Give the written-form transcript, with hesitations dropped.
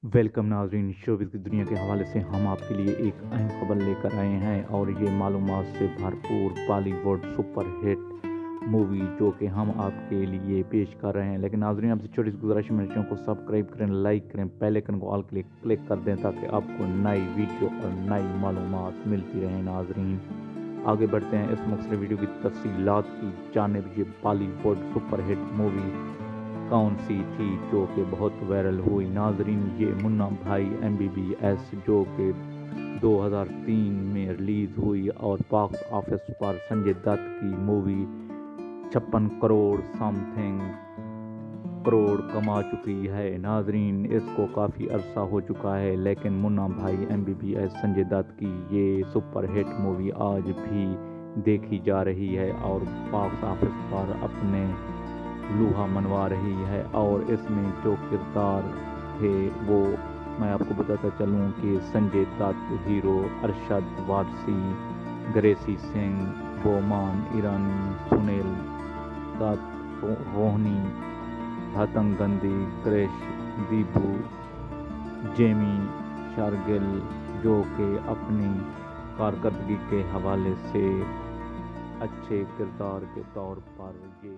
Welcome नाज़रीन, showbiz की दुनिया के हवाले से हम आपके लिए एक अहम खबर लेकर आए हैं और ये मालूमात से भरपूर बॉलीवुड सुपर हिट मूवी जो कि हम आपके लिए पेश कर रहे हैं। लेकिन नाज़रीन, आपसे छोटी सी गुजारिश है, मेरे चैनल को सब्सक्राइब करें, लाइक करें, बेल आइकन को ऑल क्लिक कर दें ताकि आपको नई वीडियो और नई मालूमात मिलती रहें। नाज़रीन, आगे बढ़ते हैं इस मुख्तलिफ वीडियो की तफसीलात की जानिब। ये बॉलीवुड सुपर हिट मूवी कौन सी थी जो कि बहुत वायरल हुई? नाजरीन, ये मुन्ना भाई MBBS जो कि 2003 में रिलीज़ हुई और बॉक्स ऑफिस पर संजय दत्त की मूवी 56 करोड़ समथिंग करोड़ कमा चुकी है। नाजरीन, इसको काफ़ी अरसा हो चुका है, लेकिन मुन्ना भाई MBBS संजय दत्त की ये सुपर हिट मूवी आज भी देखी जा रही है और बॉक्स ऑफिस पर अपने लूहा मनवा रही है। और इसमें जो किरदार थे वो मैं आपको बताता चलूँ कि संजय दत्त हीरो, अरशद वारसी, ग्रेसी सिंह, बोमान ईरानी, सुनील दत्त, रोहनी हतंगंदी, क्रिश, दीपू, जेमी शारगिल जो कि अपनी कारकर्दगी के हवाले से अच्छे किरदार के तौर पर ये